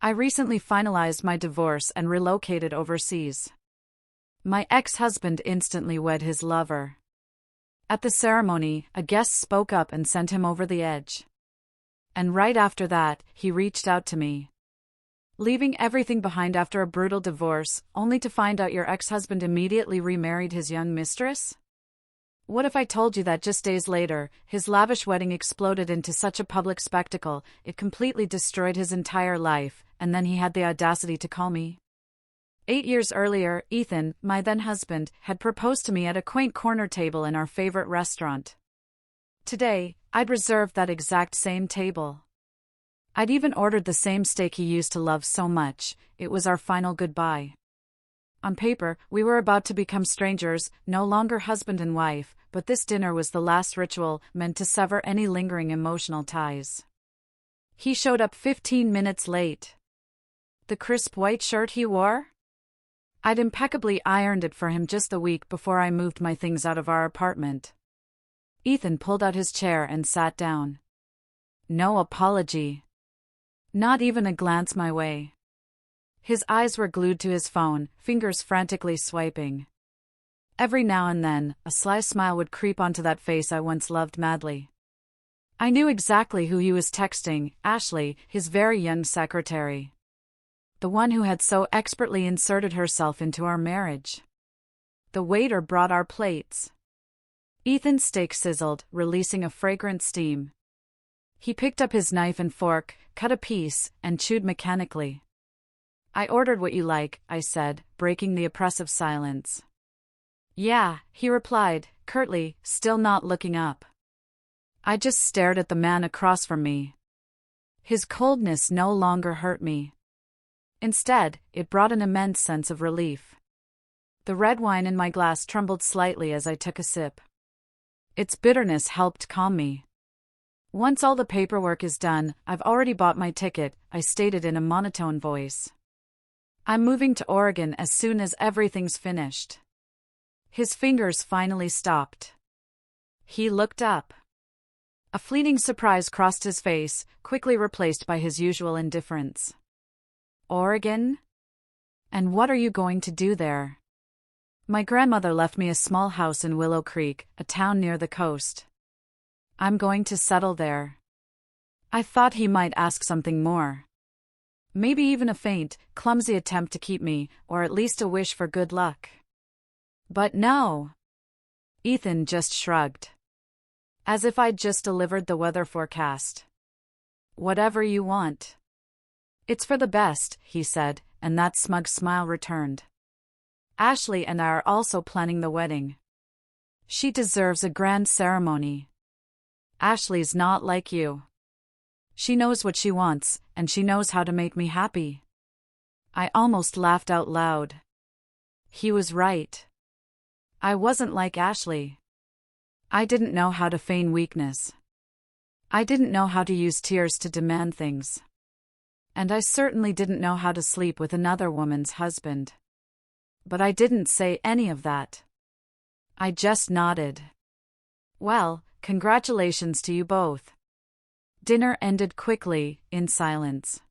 I recently finalized my divorce and relocated overseas. My ex-husband instantly wed his lover. At the ceremony, a guest spoke up and sent him over the edge. And right after that, he reached out to me. Leaving everything behind after a brutal divorce, only to find out your ex-husband immediately remarried his young mistress? What if I told you that just days later, his lavish wedding exploded into such a public spectacle, it completely destroyed his entire life, and then he had the audacity to call me? 8 years earlier, Ethan, my then-husband, had proposed to me at a quaint corner table in our favorite restaurant. Today, I'd reserved that exact same table. I'd even ordered the same steak he used to love so much. It was our final goodbye. On paper, we were about to become strangers, no longer husband and wife, but this dinner was the last ritual, meant to sever any lingering emotional ties. He showed up 15 minutes late. The crisp white shirt he wore? I'd impeccably ironed it for him just the week before I moved my things out of our apartment. Ethan pulled out his chair and sat down. No apology. Not even a glance my way. His eyes were glued to his phone, fingers frantically swiping. Every now and then, a sly smile would creep onto that face I once loved madly. I knew exactly who he was texting, Ashley, his very young secretary. The one who had so expertly inserted herself into our marriage. The waiter brought our plates. Ethan's steak sizzled, releasing a fragrant steam. He picked up his knife and fork, cut a piece, and chewed mechanically. I ordered what you like, I said, breaking the oppressive silence. Yeah, he replied, curtly, still not looking up. I just stared at the man across from me. His coldness no longer hurt me. Instead, it brought an immense sense of relief. The red wine in my glass trembled slightly as I took a sip. Its bitterness helped calm me. Once all the paperwork is done, I've already bought my ticket, I stated in a monotone voice. I'm moving to Oregon as soon as everything's finished. His fingers finally stopped. He looked up. A fleeting surprise crossed his face, quickly replaced by his usual indifference. Oregon? And what are you going to do there? My grandmother left me a small house in Willow Creek, a town near the coast. I'm going to settle there. I thought he might ask something more. Maybe even a faint, clumsy attempt to keep me, or at least a wish for good luck. But no. Ethan just shrugged. As if I'd just delivered the weather forecast. Whatever you want. It's for the best, he said, and that smug smile returned. Ashley and I are also planning the wedding. She deserves a grand ceremony. Ashley's not like you. She knows what she wants, and she knows how to make me happy. I almost laughed out loud. He was right. I wasn't like Ashley. I didn't know how to feign weakness. I didn't know how to use tears to demand things. And I certainly didn't know how to sleep with another woman's husband. But I didn't say any of that. I just nodded. Well, congratulations to you both. Dinner ended quickly, in silence.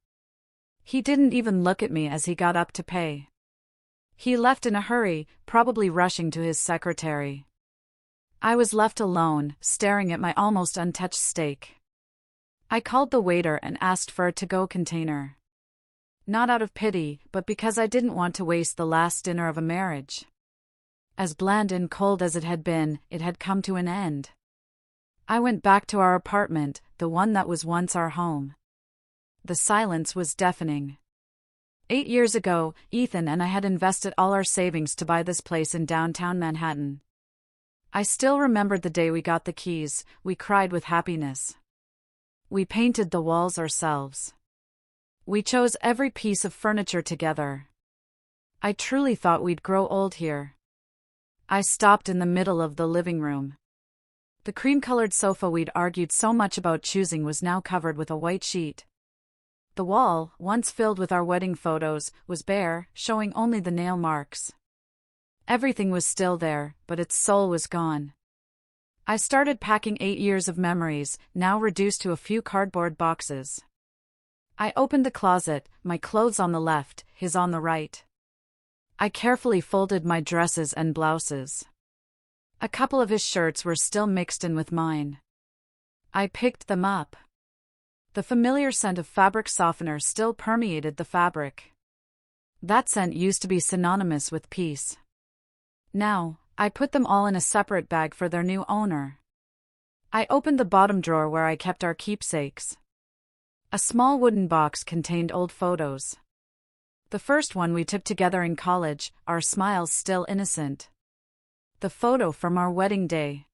He didn't even look at me as he got up to pay. He left in a hurry, probably rushing to his secretary. I was left alone, staring at my almost untouched steak. I called the waiter and asked for a to-go container. Not out of pity, but because I didn't want to waste the last dinner of a marriage. As bland and cold as it had been, it had come to an end. I went back to our apartment, the one that was once our home. The silence was deafening. 8 years ago, Ethan and I had invested all our savings to buy this place in downtown Manhattan. I still remembered the day we got the keys. We cried with happiness. We painted the walls ourselves. We chose every piece of furniture together. I truly thought we'd grow old here. I stopped in the middle of the living room. The cream-colored sofa we'd argued so much about choosing was now covered with a white sheet. The wall, once filled with our wedding photos, was bare, showing only the nail marks. Everything was still there, but its soul was gone. I started packing 8 years of memories, now reduced to a few cardboard boxes. I opened the closet, my clothes on the left, his on the right. I carefully folded my dresses and blouses. A couple of his shirts were still mixed in with mine. I picked them up. The familiar scent of fabric softener still permeated the fabric. That scent used to be synonymous with peace. Now, I put them all in a separate bag for their new owner. I opened the bottom drawer where I kept our keepsakes. A small wooden box contained old photos. The first one we took together in college, our smiles still innocent. The photo from our wedding day.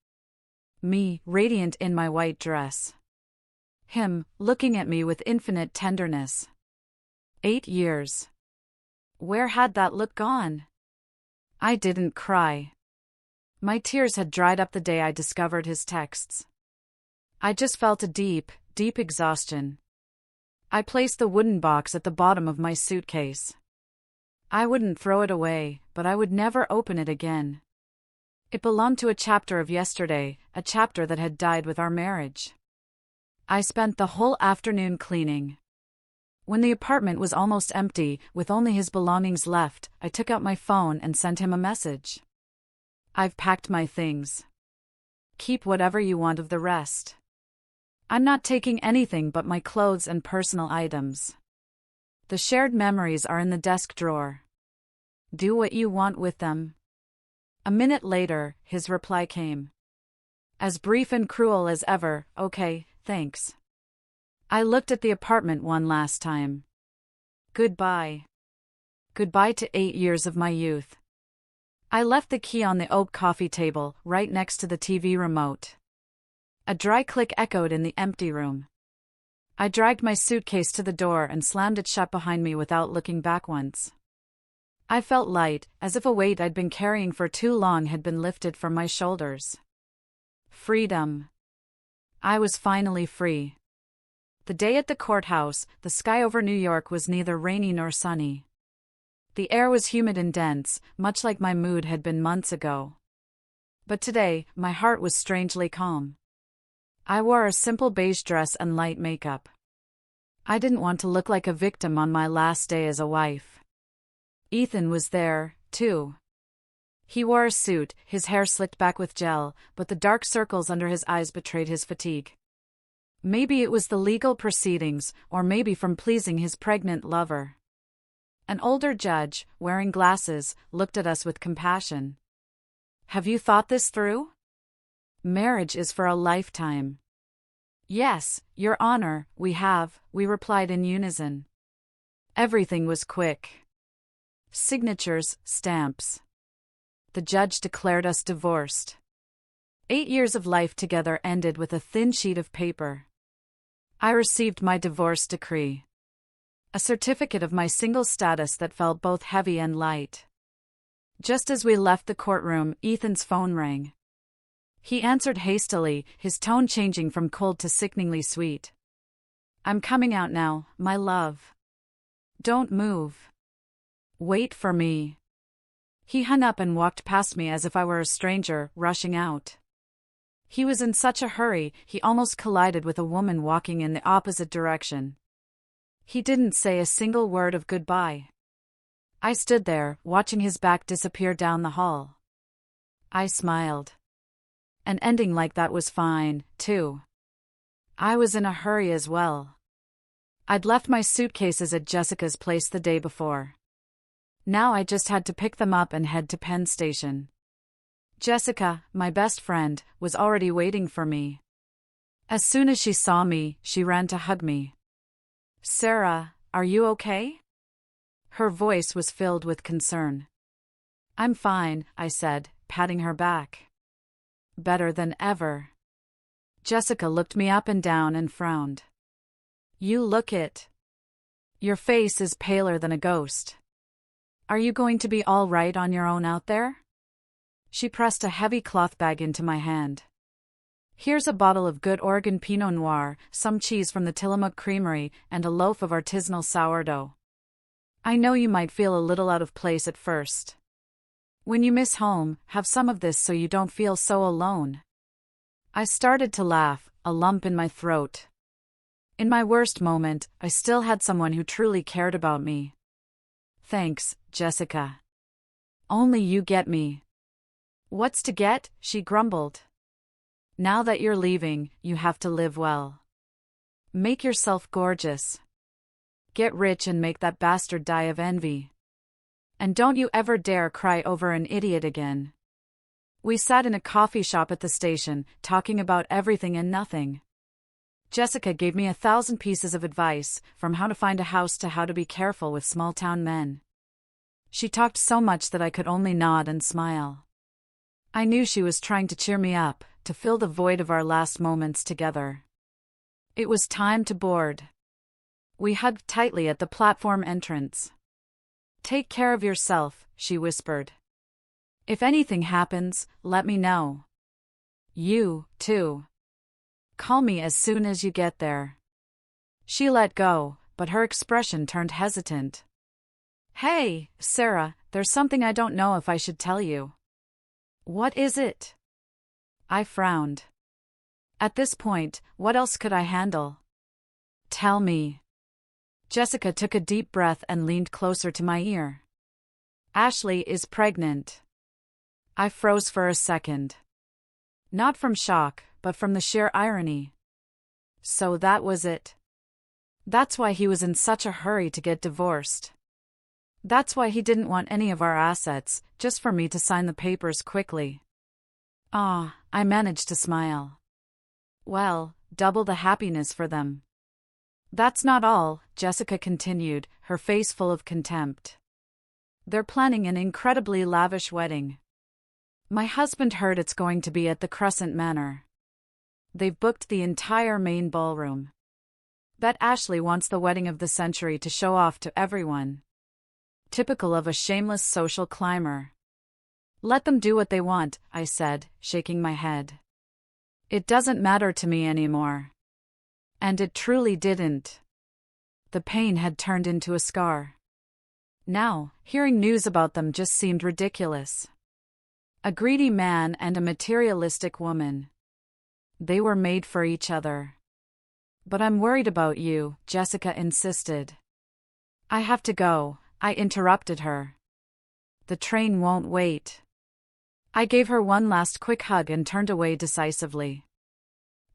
Me, radiant in my white dress. Him, looking at me with infinite tenderness. 8 years. Where had that look gone? I didn't cry. My tears had dried up the day I discovered his texts. I just felt a deep, deep exhaustion. I placed the wooden box at the bottom of my suitcase. I wouldn't throw it away, but I would never open it again. It belonged to a chapter of yesterday, a chapter that had died with our marriage. I spent the whole afternoon cleaning. When the apartment was almost empty, with only his belongings left, I took out my phone and sent him a message. I've packed my things. Keep whatever you want of the rest. I'm not taking anything but my clothes and personal items. The shared memories are in the desk drawer. Do what you want with them. A minute later, his reply came. As brief and cruel as ever, okay, thanks. I looked at the apartment one last time. Goodbye. Goodbye to 8 years of my youth. I left the key on the oak coffee table, right next to the TV remote. A dry click echoed in the empty room. I dragged my suitcase to the door and slammed it shut behind me without looking back once. I felt light, as if a weight I'd been carrying for too long had been lifted from my shoulders. Freedom. I was finally free. The day at the courthouse, the sky over New York was neither rainy nor sunny. The air was humid and dense, much like my mood had been months ago. But today, my heart was strangely calm. I wore a simple beige dress and light makeup. I didn't want to look like a victim on my last day as a wife. Ethan was there, too. He wore a suit, his hair slicked back with gel, but the dark circles under his eyes betrayed his fatigue. Maybe it was the legal proceedings, or maybe from pleasing his pregnant lover. An older judge, wearing glasses, looked at us with compassion. Have you thought this through? Marriage is for a lifetime. Yes, Your Honor, we have, we replied in unison. Everything was quick. Signatures, stamps. The judge declared us divorced. 8 years of life together ended with a thin sheet of paper. I received my divorce decree. A certificate of my single status that felt both heavy and light. Just as we left the courtroom, Ethan's phone rang. He answered hastily, his tone changing from cold to sickeningly sweet. I'm coming out now, my love. Don't move. Wait for me. He hung up and walked past me as if I were a stranger, rushing out. He was in such a hurry, he almost collided with a woman walking in the opposite direction. He didn't say a single word of goodbye. I stood there, watching his back disappear down the hall. I smiled. An ending like that was fine, too. I was in a hurry as well. I'd left my suitcases at Jessica's place the day before. Now I just had to pick them up and head to Penn Station. Jessica, my best friend, was already waiting for me. As soon as she saw me, she ran to hug me. Sarah, are you okay? Her voice was filled with concern. I'm fine, I said, patting her back. Better than ever. Jessica looked me up and down and frowned. You look it. Your face is paler than a ghost. Are you going to be all right on your own out there? She pressed a heavy cloth bag into my hand. Here's a bottle of good Oregon Pinot Noir, some cheese from the Tillamook Creamery, and a loaf of artisanal sourdough. I know you might feel a little out of place at first. When you miss home, have some of this so you don't feel so alone. I started to laugh, a lump in my throat. In my worst moment, I still had someone who truly cared about me. Thanks, Jessica. Only you get me. What's to get? She grumbled. Now that you're leaving, you have to live well. Make yourself gorgeous. Get rich and make that bastard die of envy. And don't you ever dare cry over an idiot again. We sat in a coffee shop at the station, talking about everything and nothing. Jessica gave me 1,000 pieces of advice, from how to find a house to how to be careful with small-town men. She talked so much that I could only nod and smile. I knew she was trying to cheer me up, to fill the void of our last moments together. It was time to board. We hugged tightly at the platform entrance. Take care of yourself, she whispered. If anything happens, let me know. You, too. Call me as soon as you get there. She let go, but her expression turned hesitant. Hey, Sarah, there's something I don't know if I should tell you. What is it? I frowned. At this point, what else could I handle? Tell me. Jessica took a deep breath and leaned closer to my ear. Ashley is pregnant. I froze for a second. Not from shock, but from the sheer irony. So that was it. That's why he was in such a hurry to get divorced. That's why he didn't want any of our assets, just for me to sign the papers quickly. Ah, I managed to smile. Well, double the happiness for them. That's not all, Jessica continued, her face full of contempt. They're planning an incredibly lavish wedding. My husband heard it's going to be at the Crescent Manor. They've booked the entire main ballroom. Bet Ashley wants the wedding of the century to show off to everyone. Typical of a shameless social climber. Let them do what they want, I said, shaking my head. It doesn't matter to me anymore. And it truly didn't. The pain had turned into a scar. Now, hearing news about them just seemed ridiculous. A greedy man and a materialistic woman. They were made for each other. But I'm worried about you, Jessica insisted. I have to go, I interrupted her. The train won't wait. I gave her one last quick hug and turned away decisively.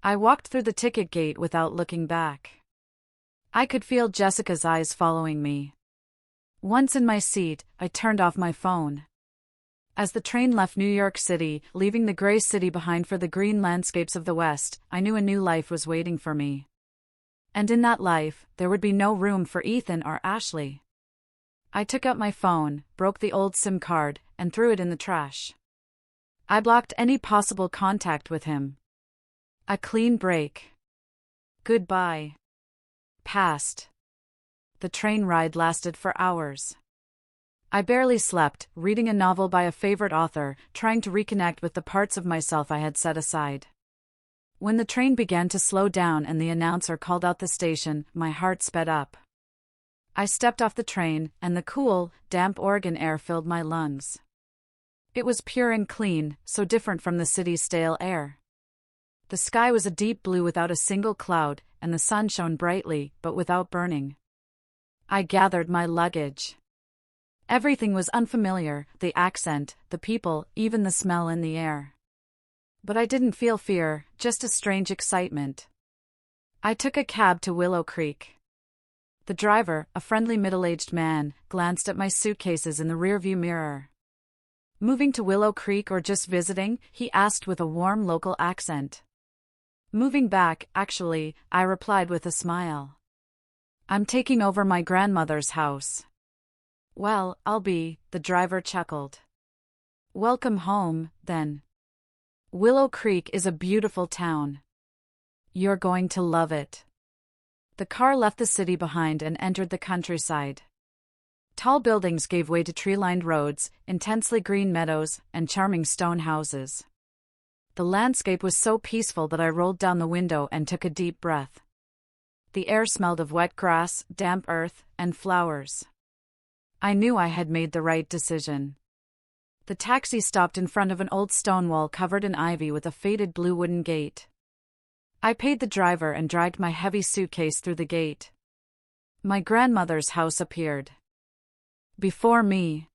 I walked through the ticket gate without looking back. I could feel Jessica's eyes following me. Once in my seat, I turned off my phone. As the train left New York City, leaving the gray city behind for the green landscapes of the West, I knew a new life was waiting for me. And in that life, there would be no room for Ethan or Ashley. I took out my phone, broke the old SIM card, and threw it in the trash. I blocked any possible contact with him. A clean break. Goodbye. Past. The train ride lasted for hours. I barely slept, reading a novel by a favorite author, trying to reconnect with the parts of myself I had set aside. When the train began to slow down and the announcer called out the station, my heart sped up. I stepped off the train, and the cool, damp Oregon air filled my lungs. It was pure and clean, so different from the city's stale air. The sky was a deep blue without a single cloud, and the sun shone brightly, but without burning. I gathered my luggage. Everything was unfamiliar, the accent, the people, even the smell in the air. But I didn't feel fear, just a strange excitement. I took a cab to Willow Creek. The driver, a friendly middle-aged man, glanced at my suitcases in the rearview mirror. Moving to Willow Creek or just visiting? He asked with a warm local accent. Moving back, actually, I replied with a smile. I'm taking over my grandmother's house. Well, I'll be, the driver chuckled. Welcome home, then. Willow Creek is a beautiful town. You're going to love it. The car left the city behind and entered the countryside. Tall buildings gave way to tree-lined roads, intensely green meadows, and charming stone houses. The landscape was so peaceful that I rolled down the window and took a deep breath. The air smelled of wet grass, damp earth, and flowers. I knew I had made the right decision. The taxi stopped in front of an old stone wall covered in ivy with a faded blue wooden gate. I paid the driver and dragged my heavy suitcase through the gate. My grandmother's house appeared before me.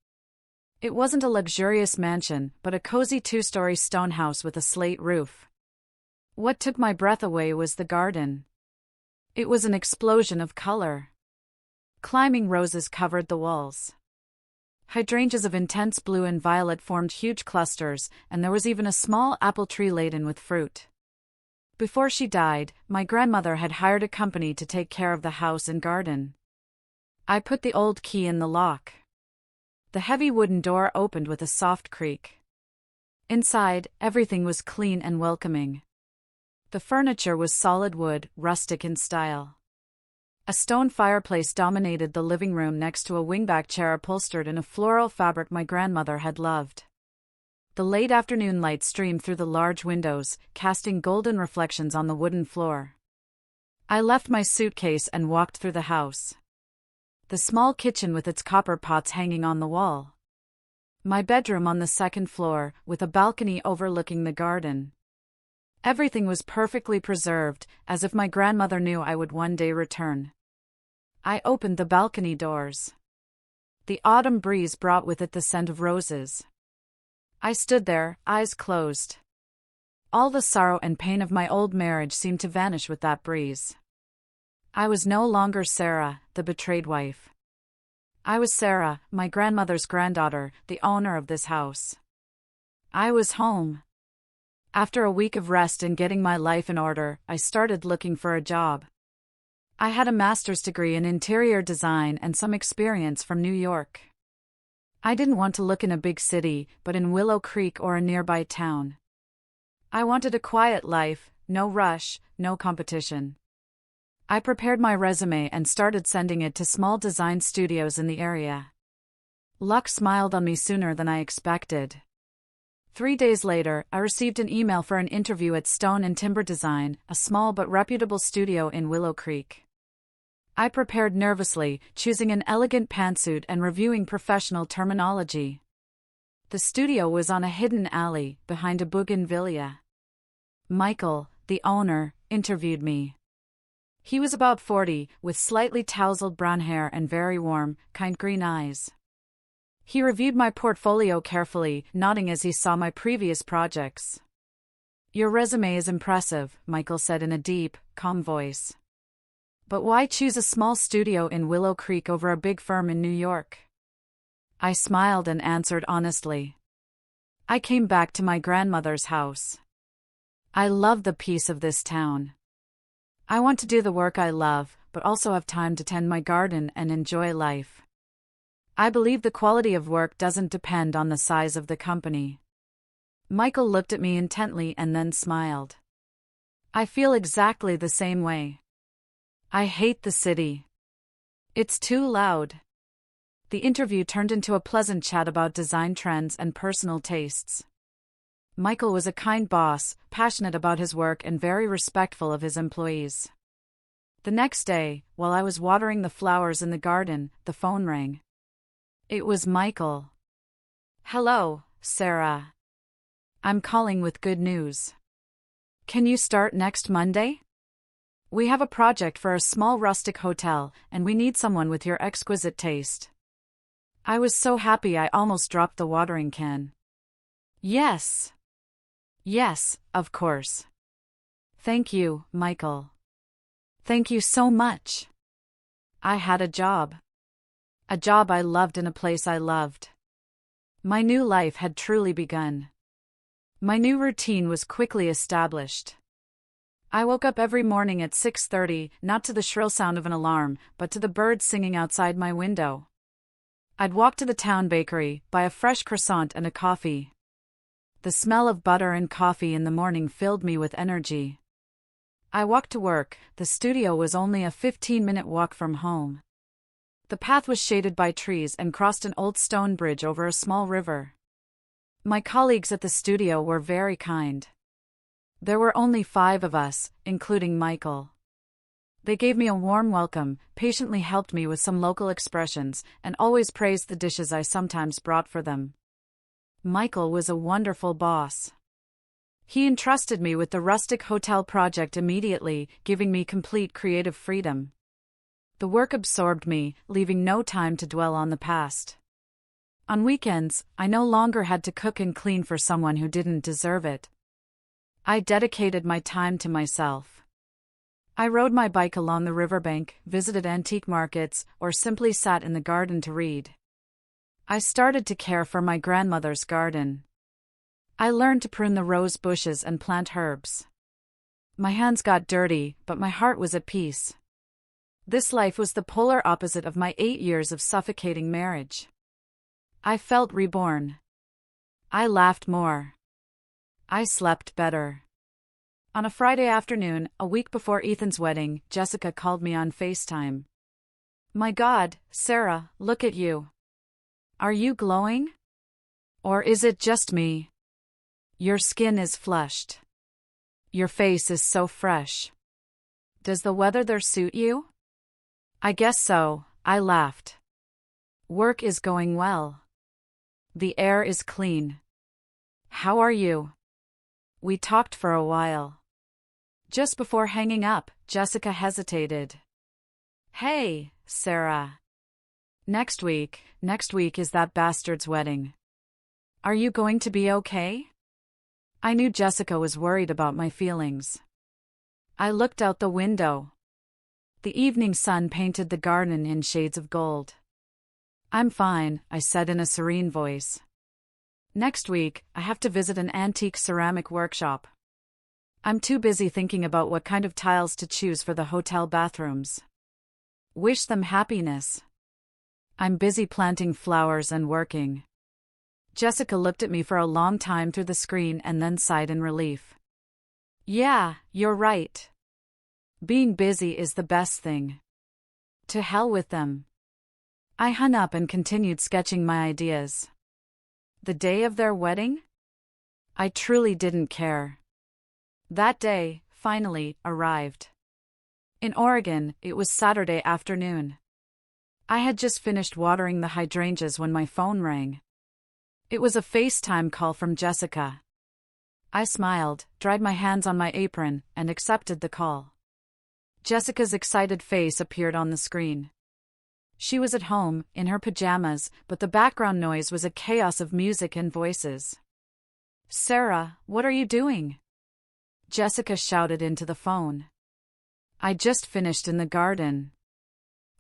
It wasn't a luxurious mansion, but a cozy 2-story stone house with a slate roof. What took my breath away was the garden. It was an explosion of color. Climbing roses covered the walls. Hydrangeas of intense blue and violet formed huge clusters, and there was even a small apple tree laden with fruit. Before she died, my grandmother had hired a company to take care of the house and garden. I put the old key in the lock. The heavy wooden door opened with a soft creak. Inside, everything was clean and welcoming. The furniture was solid wood, rustic in style. A stone fireplace dominated the living room next to a wingback chair upholstered in a floral fabric my grandmother had loved. The late afternoon light streamed through the large windows, casting golden reflections on the wooden floor. I left my suitcase and walked through the house. The small kitchen with its copper pots hanging on the wall. My bedroom on the second floor, with a balcony overlooking the garden. Everything was perfectly preserved, as if my grandmother knew I would one day return. I opened the balcony doors. The autumn breeze brought with it the scent of roses. I stood there, eyes closed. All the sorrow and pain of my old marriage seemed to vanish with that breeze. I was no longer Sarah, the betrayed wife. I was Sarah, my grandmother's granddaughter, the owner of this house. I was home. After a week of rest and getting my life in order, I started looking for a job. I had a master's degree in interior design and some experience from New York. I didn't want to look in a big city, but in Willow Creek or a nearby town. I wanted a quiet life, no rush, no competition. I prepared my resume and started sending it to small design studios in the area. Luck smiled on me sooner than I expected. 3 days later, I received an email for an interview at Stone and Timber Design, a small but reputable studio in Willow Creek. I prepared nervously, choosing an elegant pantsuit and reviewing professional terminology. The studio was on a hidden alley, behind a bougainvillea. Michael, the owner, interviewed me. He was about 40, with slightly tousled brown hair and very warm, kind green eyes. He reviewed my portfolio carefully, nodding as he saw my previous projects. "Your resume is impressive," Michael said in a deep, calm voice. "But why choose a small studio in Willow Creek over a big firm in New York?" I smiled and answered honestly. I came back to my grandmother's house. I love the peace of this town. I want to do the work I love, but also have time to tend my garden and enjoy life. I believe the quality of work doesn't depend on the size of the company. Michael looked at me intently and then smiled. I feel exactly the same way. I hate the city. It's too loud. The interview turned into a pleasant chat about design trends and personal tastes. Michael was a kind boss, passionate about his work and very respectful of his employees. The next day, while I was watering the flowers in the garden, the phone rang. It was Michael. "Hello, Sarah. I'm calling with good news. Can you start next Monday? We have a project for a small rustic hotel, and we need someone with your exquisite taste." I was so happy I almost dropped the watering can. Yes. Yes, of course. Thank you, Michael. Thank you so much. I had a job. A job I loved in a place I loved. My new life had truly begun. My new routine was quickly established. I woke up every morning at 6:30, not to the shrill sound of an alarm, but to the birds singing outside my window. I'd walk to the town bakery, buy a fresh croissant and a coffee. The smell of butter and coffee in the morning filled me with energy. I walked to work. The studio was only a 15-minute walk from home. The path was shaded by trees and crossed an old stone bridge over a small river. My colleagues at the studio were very kind. There were only 5 of us, including Michael. They gave me a warm welcome, patiently helped me with some local expressions, and always praised the dishes I sometimes brought for them. Michael was a wonderful boss. He entrusted me with the rustic hotel project immediately, giving me complete creative freedom. The work absorbed me, leaving no time to dwell on the past. On weekends, I no longer had to cook and clean for someone who didn't deserve it. I dedicated my time to myself. I rode my bike along the riverbank, visited antique markets, or simply sat in the garden to read. I started to care for my grandmother's garden. I learned to prune the rose bushes and plant herbs. My hands got dirty, but my heart was at peace. This life was the polar opposite of my 8 years of suffocating marriage. I felt reborn. I laughed more. I slept better. On a Friday afternoon, a week before Ethan's wedding, Jessica called me on FaceTime. "My God, Sarah, look at you. Are you glowing? Or is it just me? Your skin is flushed. Your face is so fresh. Does the weather there suit you?" "I guess so," I laughed. "Work is going well. The air is clean. How are you?" We talked for a while. Just before hanging up, Jessica hesitated. "Hey, Sarah. Next week is that bastard's wedding. Are you going to be okay?" I knew Jessica was worried about my feelings. I looked out the window. The evening sun painted the garden in shades of gold. "I'm fine," I said in a serene voice. "Next week, I have to visit an antique ceramic workshop. I'm too busy thinking about what kind of tiles to choose for the hotel bathrooms. Wish them happiness. I'm busy planting flowers and working." Jessica looked at me for a long time through the screen and then sighed in relief. "Yeah, you're right. Being busy is the best thing. To hell with them." I hung up and continued sketching my ideas. The day of their wedding? I truly didn't care. That day, finally, arrived. In Oregon, it was Saturday afternoon. I had just finished watering the hydrangeas when my phone rang. It was a FaceTime call from Jessica. I smiled, dried my hands on my apron, and accepted the call. Jessica's excited face appeared on the screen. She was at home, in her pajamas, but the background noise was a chaos of music and voices. "Sarah, what are you doing?" Jessica shouted into the phone. "I just finished in the garden."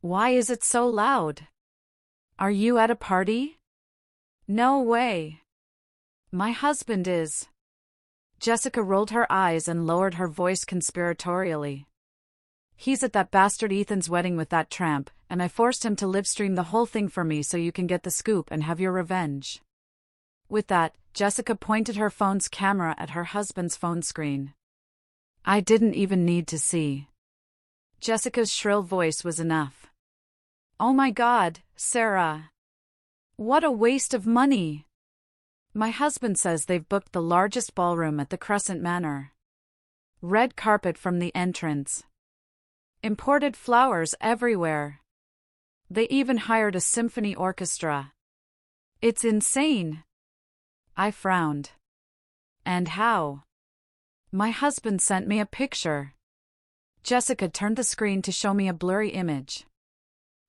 "Why is it so loud? Are you at a party?" "No way. My husband is." Jessica rolled her eyes and lowered her voice conspiratorially. "He's at that bastard Ethan's wedding with that tramp, and I forced him to live-stream the whole thing for me so you can get the scoop and have your revenge." With that, Jessica pointed her phone's camera at her husband's phone screen. I didn't even need to see. Jessica's shrill voice was enough. "Oh my God, Sarah. What a waste of money. My husband says they've booked the largest ballroom at the Crescent Manor. Red carpet from the entrance. Imported flowers everywhere. They even hired a symphony orchestra. It's insane." I frowned. "And how?" "My husband sent me a picture." Jessica turned the screen to show me a blurry image.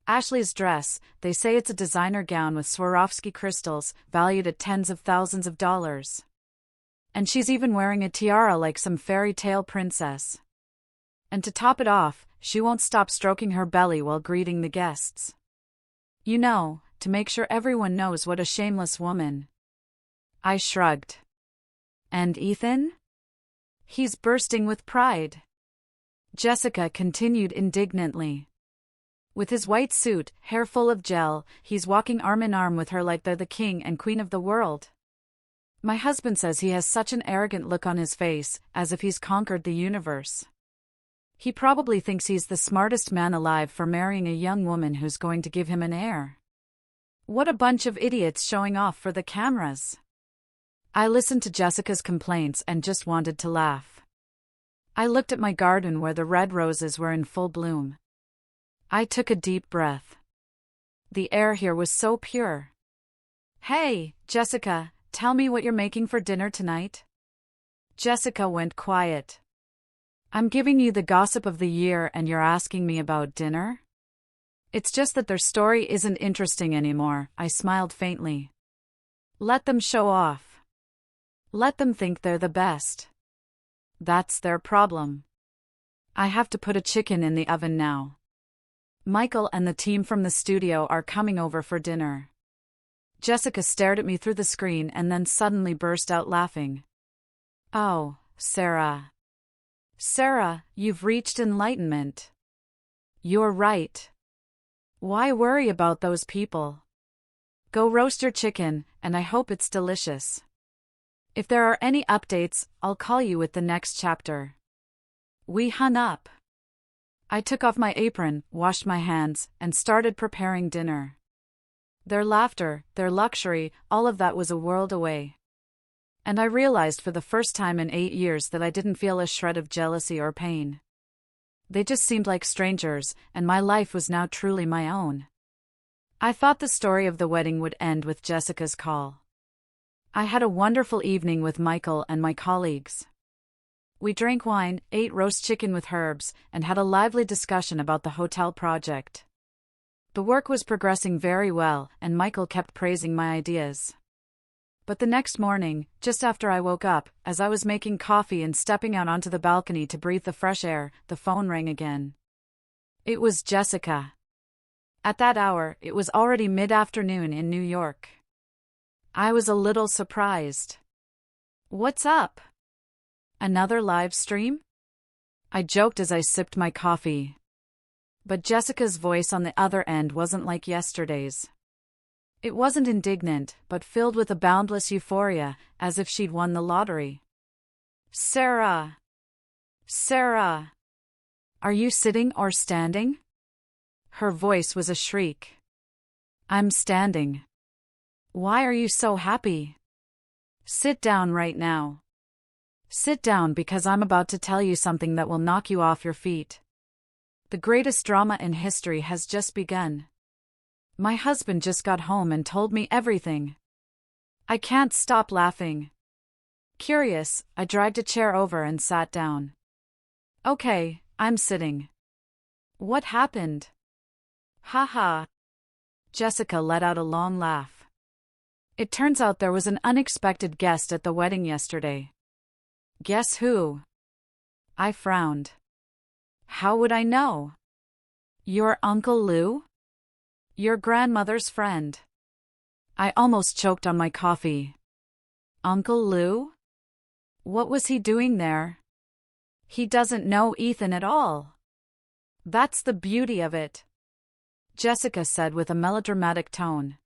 "Ashley's dress, they say it's a designer gown with Swarovski crystals, valued at tens of thousands of dollars. And she's even wearing a tiara like some fairy tale princess. And to top it off, she won't stop stroking her belly while greeting the guests. You know, to make sure everyone knows what a shameless woman." I shrugged. "And Ethan? He's bursting with pride." Jessica continued indignantly. "With his white suit, hair full of gel, he's walking arm in arm with her like they're the king and queen of the world. My husband says he has such an arrogant look on his face, as if he's conquered the universe. He probably thinks he's the smartest man alive for marrying a young woman who's going to give him an heir. What a bunch of idiots showing off for the cameras." I listened to Jessica's complaints and just wanted to laugh. I looked at my garden where the red roses were in full bloom. I took a deep breath. The air here was so pure. "Hey, Jessica, tell me what you're making for dinner tonight." Jessica went quiet. I'm giving you the gossip of the year and you're asking me about dinner? It's just that their story isn't interesting anymore, I smiled faintly. Let them show off. Let them think they're the best. That's their problem. I have to put a chicken in the oven now. Michael and the team from the studio are coming over for dinner. Jessica stared at me through the screen and then suddenly burst out laughing. Oh, Sarah. Sarah, you've reached enlightenment. You're right. Why worry about those people? Go roast your chicken, and I hope it's delicious. If there are any updates, I'll call you with the next chapter. We hung up. I took off my apron, washed my hands, and started preparing dinner. Their laughter, their luxury, all of that was a world away. And I realized for the first time in 8 years that I didn't feel a shred of jealousy or pain. They just seemed like strangers, and my life was now truly my own. I thought the story of the wedding would end with Jessica's call. I had a wonderful evening with Michael and my colleagues. We drank wine, ate roast chicken with herbs, and had a lively discussion about the hotel project. The work was progressing very well, and Michael kept praising my ideas. But the next morning, just after I woke up, as I was making coffee and stepping out onto the balcony to breathe the fresh air, the phone rang again. It was Jessica. At that hour, it was already mid-afternoon in New York. I was a little surprised. What's up? Another live stream? I joked as I sipped my coffee. But Jessica's voice on the other end wasn't like yesterday's. It wasn't indignant, but filled with a boundless euphoria, as if she'd won the lottery. Sarah! Sarah! Are you sitting or standing? Her voice was a shriek. I'm standing. Why are you so happy? Sit down right now. Sit down because I'm about to tell you something that will knock you off your feet. The greatest drama in history has just begun. My husband just got home and told me everything. I can't stop laughing. Curious, I dragged a chair over and sat down. Okay, I'm sitting. What happened? Ha ha. Jessica let out a long laugh. It turns out there was an unexpected guest at the wedding yesterday. Guess who? I frowned. How would I know? Your Uncle Lou? Your grandmother's friend. I almost choked on my coffee. Uncle Lou? What was he doing there? He doesn't know Ethan at all. That's the beauty of it, Jessica said with a melodramatic tone.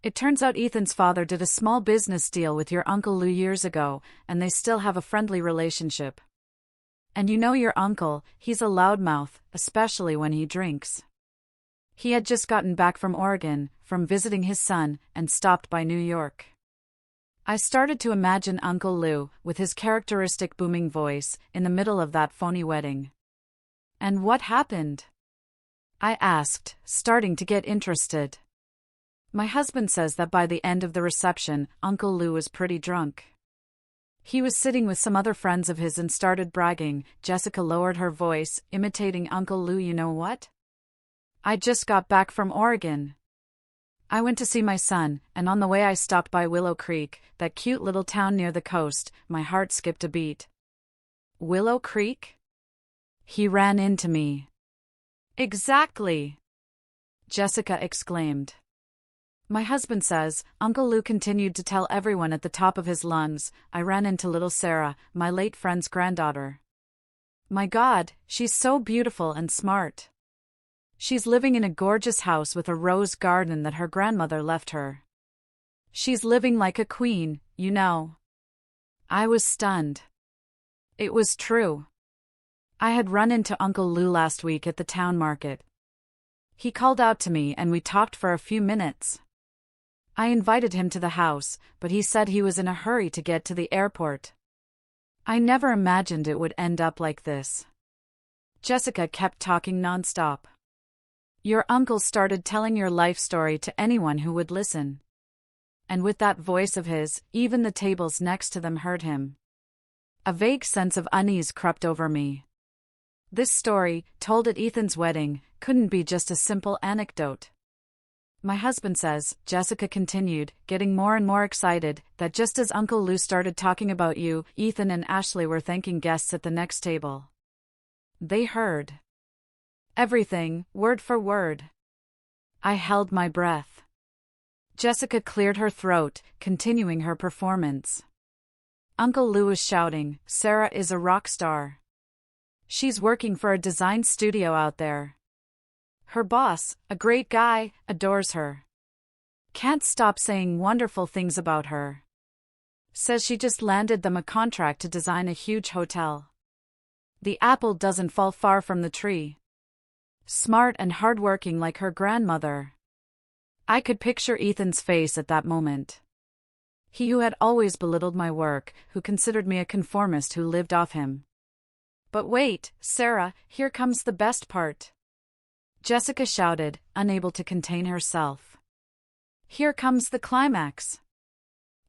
It turns out Ethan's father did a small business deal with your Uncle Lou years ago, and they still have a friendly relationship. And you know your uncle, he's a loudmouth, especially when he drinks. He had just gotten back from Oregon, from visiting his son, and stopped by New York. I started to imagine Uncle Lou, with his characteristic booming voice, in the middle of that phony wedding. And what happened? I asked, starting to get interested. My husband says that by the end of the reception, Uncle Lou was pretty drunk. He was sitting with some other friends of his and started bragging. Jessica lowered her voice, imitating Uncle Lou. You know what? I just got back from Oregon. I went to see my son, and on the way I stopped by Willow Creek, that cute little town near the coast. My heart skipped a beat. Willow Creek? He ran into me. Exactly! Jessica exclaimed. My husband says, Uncle Lou continued to tell everyone at the top of his lungs, I ran into little Sarah, my late friend's granddaughter. My God, she's so beautiful and smart. She's living in a gorgeous house with a rose garden that her grandmother left her. She's living like a queen, you know. I was stunned. It was true. I had run into Uncle Lou last week at the town market. He called out to me and we talked for a few minutes. I invited him to the house, but he said he was in a hurry to get to the airport. I never imagined it would end up like this. Jessica kept talking nonstop. Your uncle started telling your life story to anyone who would listen. And with that voice of his, even the tables next to them heard him. A vague sense of unease crept over me. This story, told at Ethan's wedding, couldn't be just a simple anecdote. My husband says, Jessica continued, getting more and more excited, that just as Uncle Lou started talking about you, Ethan and Ashley were thanking guests at the next table. They heard everything, word for word. I held my breath. Jessica cleared her throat, continuing her performance. Uncle Lou was shouting, Sarah is a rock star. She's working for a design studio out there. Her boss, a great guy, adores her. Can't stop saying wonderful things about her. Says she just landed them a contract to design a huge hotel. The apple doesn't fall far from the tree. Smart and hardworking like her grandmother. I could picture Ethan's face at that moment. He who had always belittled my work, who considered me a conformist who lived off him. But wait, Sarah, here comes the best part. Jessica shouted, unable to contain herself. Here comes the climax.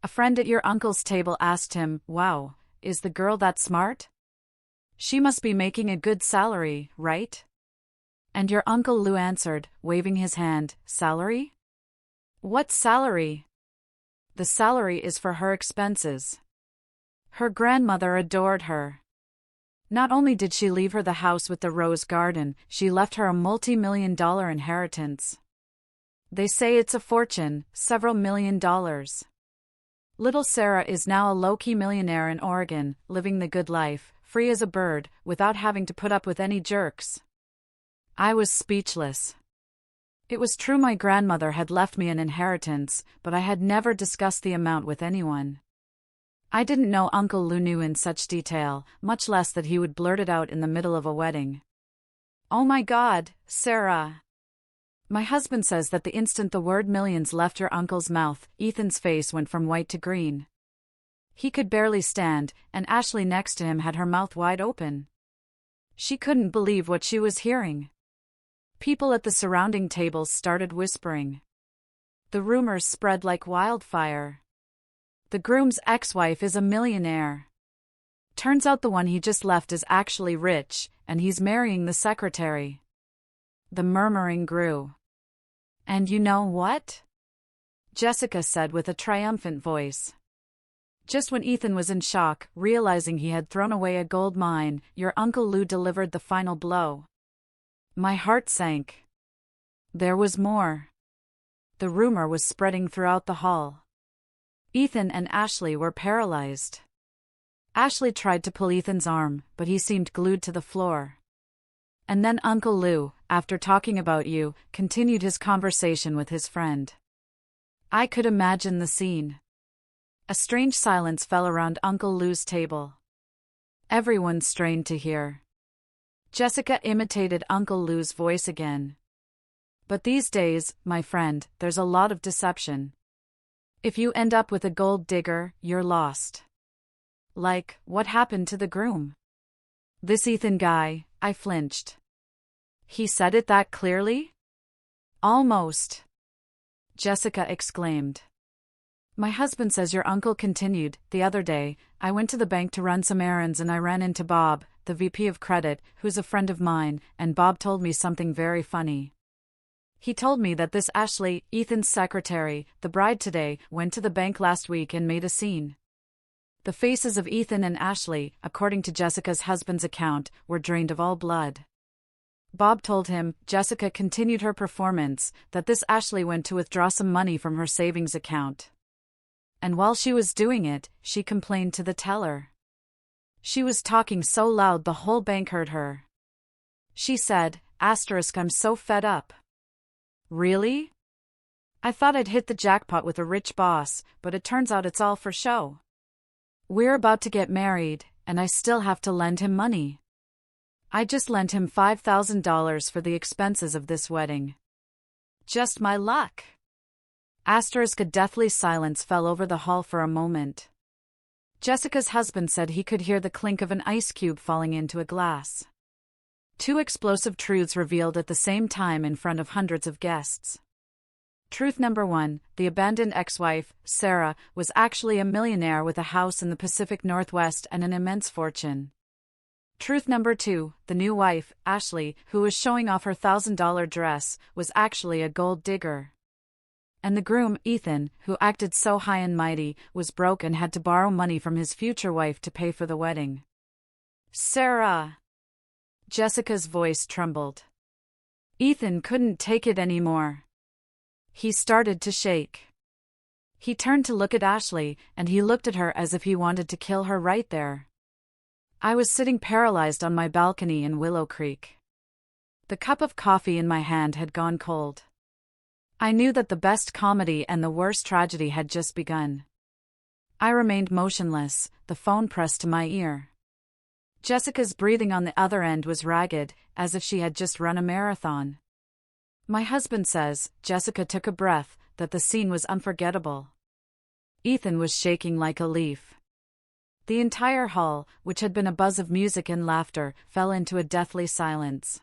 A friend at your uncle's table asked him, wow, is the girl that smart? She must be making a good salary, right? And your Uncle Lou answered, waving his hand, salary? What salary? The salary is for her expenses. Her grandmother adored her. Not only did she leave her the house with the rose garden, she left her a multi-million-dollar inheritance. They say it's a fortune, several $1,000,000. Little Sarah is now a low-key millionaire in Oregon, living the good life, free as a bird, without having to put up with any jerks. I was speechless. It was true my grandmother had left me an inheritance, but I had never discussed the amount with anyone. I didn't know Uncle Lou knew in such detail, much less that he would blurt it out in the middle of a wedding. Oh my God, Sarah. My husband says that the instant the word millions left your uncle's mouth, Ethan's face went from white to green. He could barely stand, and Ashley next to him had her mouth wide open. She couldn't believe what she was hearing. People at the surrounding tables started whispering. The rumors spread like wildfire. The groom's ex-wife is a millionaire. Turns out the one he just left is actually rich, and he's marrying the secretary. The murmuring grew. And you know what? Jessica said with a triumphant voice. Just when Ethan was in shock, realizing he had thrown away a gold mine, your Uncle Lou delivered the final blow. My heart sank. There was more. The rumor was spreading throughout the hall. Ethan and Ashley were paralyzed. Ashley tried to pull Ethan's arm, but he seemed glued to the floor. And then Uncle Lou, after talking about you, continued his conversation with his friend. I could imagine the scene. A strange silence fell around Uncle Lou's table. Everyone strained to hear. Jessica imitated Uncle Lou's voice again. But these days, my friend, there's a lot of deception. If you end up with a gold digger, you're lost. Like, what happened to the groom? This Ethan guy, I flinched. He said it that clearly? Almost. Jessica exclaimed. My husband says your uncle continued, the other day, I went to the bank to run some errands and I ran into Bob, the VP of credit, who's a friend of mine, and Bob told me something very funny. He told me that this Ashley, Ethan's secretary, the bride today, went to the bank last week and made a scene. The faces of Ethan and Ashley, according to Jessica's husband's account, were drained of all blood. Bob told him, Jessica continued her performance, that this Ashley went to withdraw some money from her savings account. And while she was doing it, she complained to the teller. She was talking so loud the whole bank heard her. She said, I'm so fed up. Really? I thought I'd hit the jackpot with a rich boss, but it turns out it's all for show. We're about to get married, and I still have to lend him money. I just lent him $5,000 for the expenses of this wedding. Just my luck. A deathly silence fell over the hall for a moment. Jessica's husband said he could hear the clink of an ice cube falling into a glass. Two explosive truths revealed at the same time in front of hundreds of guests. Truth number 1, the abandoned ex-wife, Sarah, was actually a millionaire with a house in the Pacific Northwest and an immense fortune. Truth number 2, the new wife, Ashley, who was showing off her $1,000 dress, was actually a gold digger. And the groom, Ethan, who acted so high and mighty, was broke and had to borrow money from his future wife to pay for the wedding. Sarah! Jessica's voice trembled. Ethan couldn't take it anymore. He started to shake. He turned to look at Ashley, and he looked at her as if he wanted to kill her right there. I was sitting paralyzed on my balcony in Willow Creek. The cup of coffee in my hand had gone cold. I knew that the best comedy and the worst tragedy had just begun. I remained motionless, the phone pressed to my ear. Jessica's breathing on the other end was ragged, as if she had just run a marathon. My husband says, Jessica took a breath, that the scene was unforgettable. Ethan was shaking like a leaf. The entire hall, which had been a buzz of music and laughter, fell into a deathly silence.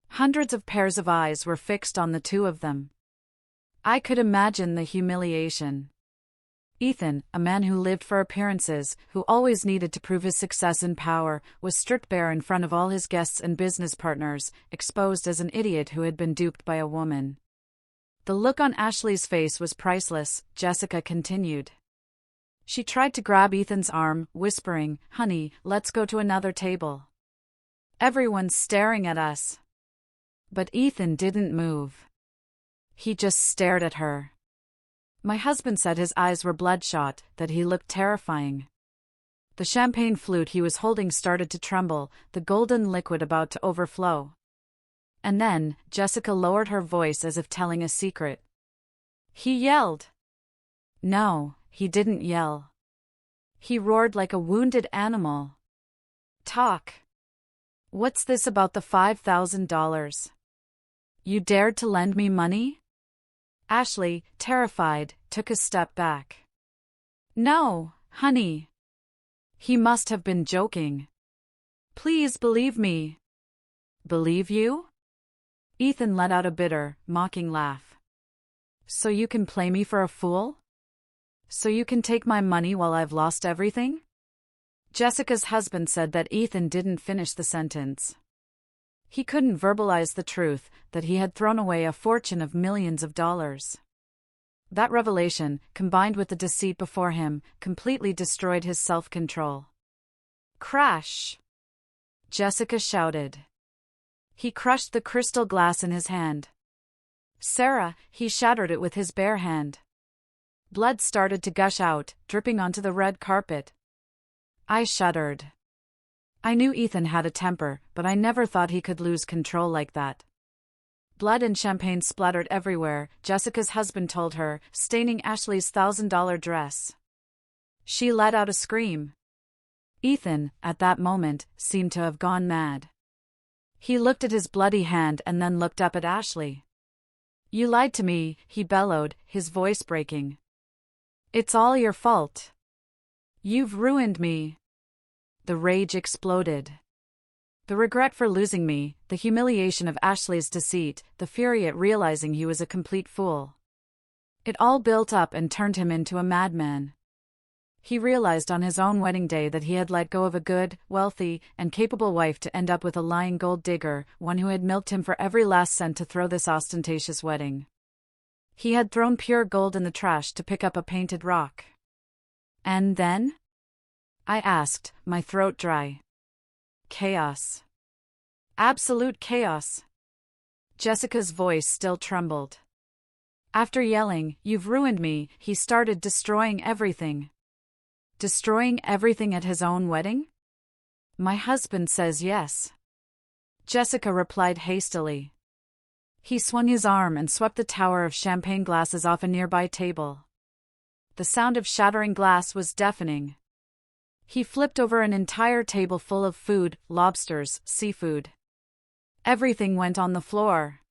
Hundreds of pairs of eyes were fixed on the two of them. I could imagine the humiliation. Ethan, a man who lived for appearances, who always needed to prove his success and power, was stripped bare in front of all his guests and business partners, exposed as an idiot who had been duped by a woman. The look on Ashley's face was priceless, Jessica continued. She tried to grab Ethan's arm, whispering, "Honey, let's go to another table. Everyone's staring at us." But Ethan didn't move. He just stared at her. My husband said his eyes were bloodshot, that he looked terrifying. The champagne flute he was holding started to tremble, the golden liquid about to overflow. And then, Jessica lowered her voice as if telling a secret. He yelled. No, he didn't yell. He roared like a wounded animal. Talk. What's this about the $5,000? You dared to lend me money? Ashley, terrified, took a step back. No, honey. He must have been joking. Please believe me. Believe you? Ethan let out a bitter, mocking laugh. So you can play me for a fool? So you can take my money while I've lost everything? Jessica's husband said that Ethan didn't finish the sentence. He couldn't verbalize the truth, that he had thrown away a fortune of millions of dollars. That revelation, combined with the deceit before him, completely destroyed his self-control. Crash! Jessica shouted. He crushed the crystal glass in his hand. Sarah, he shattered it with his bare hand. Blood started to gush out, dripping onto the red carpet. I shuddered. I knew Ethan had a temper, but I never thought he could lose control like that. Blood and champagne splattered everywhere, Jessica's husband told her, staining Ashley's $1,000 dress. She let out a scream. Ethan, at that moment, seemed to have gone mad. He looked at his bloody hand and then looked up at Ashley. You lied to me, he bellowed, his voice breaking. It's all your fault. You've ruined me. The rage exploded. The regret for losing me, the humiliation of Ashley's deceit, the fury at realizing he was a complete fool. It all built up and turned him into a madman. He realized on his own wedding day that he had let go of a good, wealthy, and capable wife to end up with a lying gold digger, one who had milked him for every last cent to throw this ostentatious wedding. He had thrown pure gold in the trash to pick up a painted rock. And then? I asked, my throat dry. Chaos. Absolute chaos. Jessica's voice still trembled. After yelling, "You've ruined me," he started destroying everything. Destroying everything at his own wedding? My husband says yes. Jessica replied hastily. He swung his arm and swept the tower of champagne glasses off a nearby table. The sound of shattering glass was deafening. He flipped over an entire table full of food, lobsters, seafood. Everything went on the floor.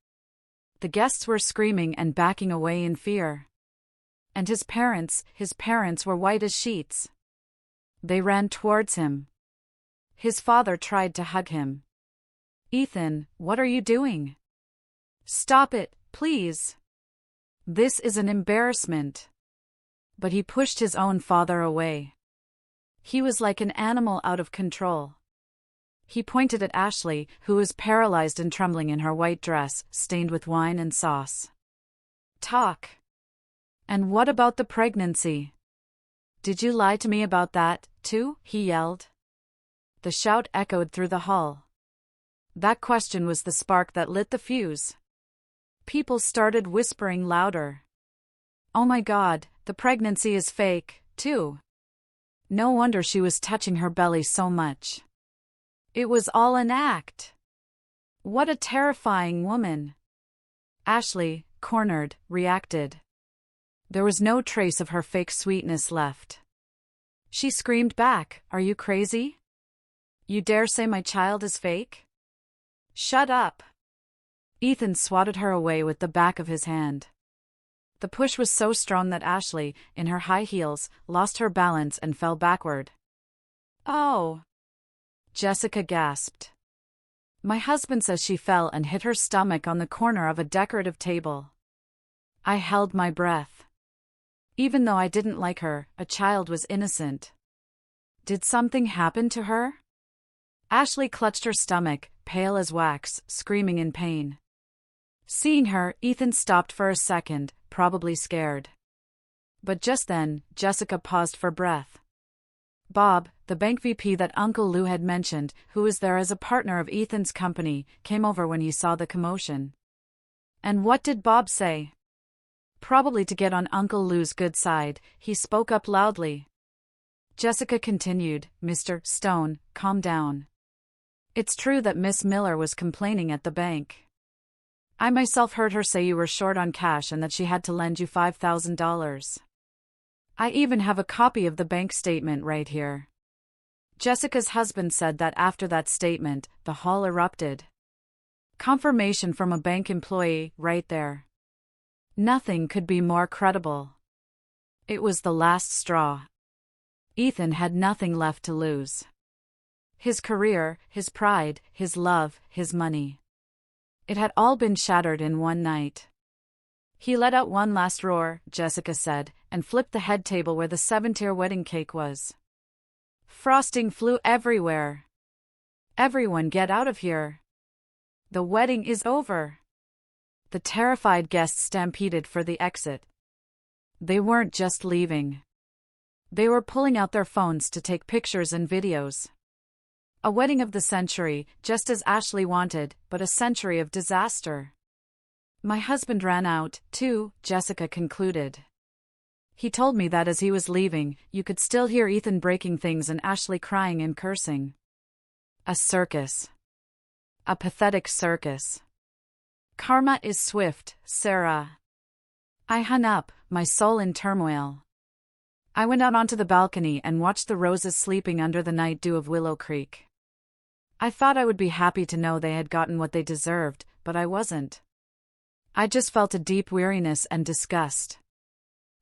The guests were screaming and backing away in fear. And his parents were white as sheets. They ran towards him. His father tried to hug him. Ethan, what are you doing? Stop it, please. This is an embarrassment. But he pushed his own father away. He was like an animal out of control. He pointed at Ashley, who was paralyzed and trembling in her white dress, stained with wine and sauce. Talk. And what about the pregnancy? Did you lie to me about that, too? He yelled. The shout echoed through the hall. That question was the spark that lit the fuse. People started whispering louder. Oh my God, the pregnancy is fake, too. No wonder she was touching her belly so much. It was all an act. What a terrifying woman. Ashley, cornered, reacted. There was no trace of her fake sweetness left. She screamed back, "Are you crazy? You dare say my child is fake? Shut up." Ethan swatted her away with the back of his hand. The push was so strong that Ashley, in her high heels, lost her balance and fell backward. Oh! Jessica gasped. My husband says she fell and hit her stomach on the corner of a decorative table. I held my breath. Even though I didn't like her, a child was innocent. Did something happen to her? Ashley clutched her stomach, pale as wax, screaming in pain. Seeing her, Ethan stopped for a second, probably scared. But just then, Jessica paused for breath. Bob, the bank VP that Uncle Lou had mentioned, who was there as a partner of Ethan's company, came over when he saw the commotion. And what did Bob say? Probably to get on Uncle Lou's good side, he spoke up loudly. Jessica continued, "Mr. Stone, calm down. It's true that Miss Miller was complaining at the bank. I myself heard her say you were short on cash and that she had to lend you $5,000. I even have a copy of the bank statement right here." Jessica's husband said that after that statement, the hall erupted. Confirmation from a bank employee, right there. Nothing could be more credible. It was the last straw. Ethan had nothing left to lose. His career, his pride, his love, his money. It had all been shattered in one night. He let out one last roar, Jessica said, and flipped the head table where the 7-tier wedding cake was. Frosting flew everywhere. "Everyone get out of here. The wedding is over." The terrified guests stampeded for the exit. They weren't just leaving. They were pulling out their phones to take pictures and videos. A wedding of the century, just as Ashley wanted, but a century of disaster. My husband ran out, too, Jessica concluded. He told me that as he was leaving, you could still hear Ethan breaking things and Ashley crying and cursing. A circus. A pathetic circus. Karma is swift, Sarah. I hung up, my soul in turmoil. I went out onto the balcony and watched the roses sleeping under the night dew of Willow Creek. I thought I would be happy to know they had gotten what they deserved, but I wasn't. I just felt a deep weariness and disgust.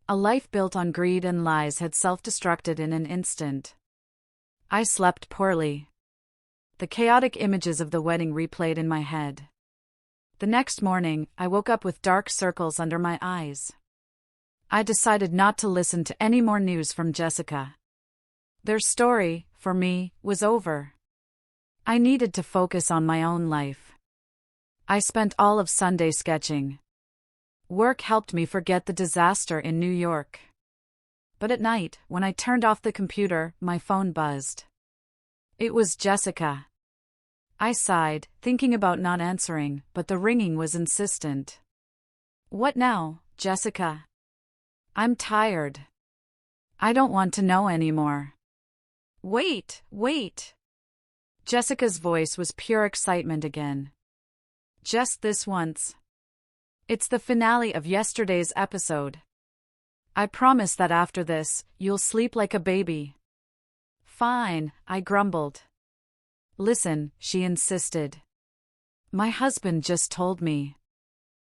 A life built on greed and lies had self-destructed in an instant. I slept poorly. The chaotic images of the wedding replayed in my head. The next morning, I woke up with dark circles under my eyes. I decided not to listen to any more news from Jessica. Their story, for me, was over. I needed to focus on my own life. I spent all of Sunday sketching. Work helped me forget the disaster in New York. But at night, when I turned off the computer, my phone buzzed. It was Jessica. I sighed, thinking about not answering, but the ringing was insistent. What now, Jessica? I'm tired. I don't want to know anymore. Wait. Jessica's voice was pure excitement again. Just this once. It's the finale of yesterday's episode. I promise that after this, you'll sleep like a baby. Fine, I grumbled. Listen, she insisted. My husband just told me.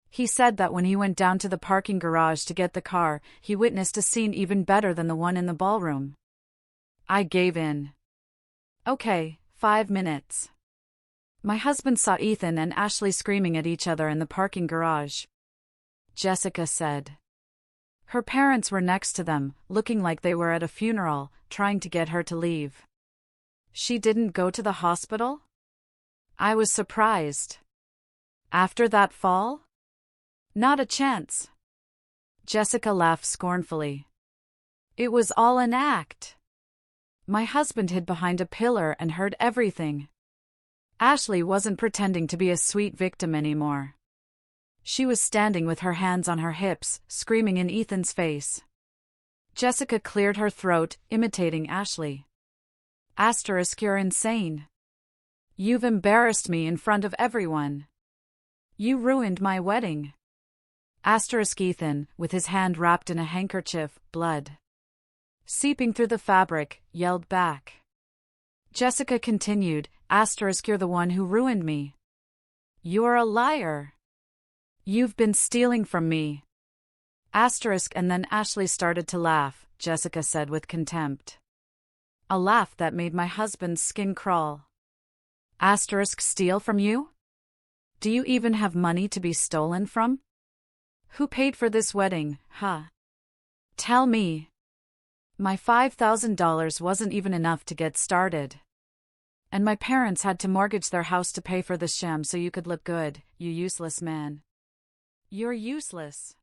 He said that when he went down to the parking garage to get the car, he witnessed a scene even better than the one in the ballroom. I gave in. Okay, 5 minutes. My husband saw Ethan and Ashley screaming at each other in the parking garage. Jessica said. Her parents were next to them, looking like they were at a funeral, trying to get her to leave. She didn't go to the hospital? I was surprised. After that fall? Not a chance. Jessica laughed scornfully. It was all an act. My husband hid behind a pillar and heard everything. Ashley wasn't pretending to be a sweet victim anymore. She was standing with her hands on her hips, screaming in Ethan's face. Jessica cleared her throat, imitating Ashley. You're insane. You've embarrassed me in front of everyone. You ruined my wedding. Ethan, with his hand wrapped in a handkerchief, blood seeping through the fabric, yelled back. Jessica continued, You're the one who ruined me. You're a liar. You've been stealing from me. And then Ashley started to laugh, Jessica said with contempt. A laugh that made my husband's skin crawl. Steal from you? Do you even have money to be stolen from? Who paid for this wedding, huh? Tell me. My $5,000 wasn't even enough to get started. And my parents had to mortgage their house to pay for the sham so you could look good, you useless man. You're useless.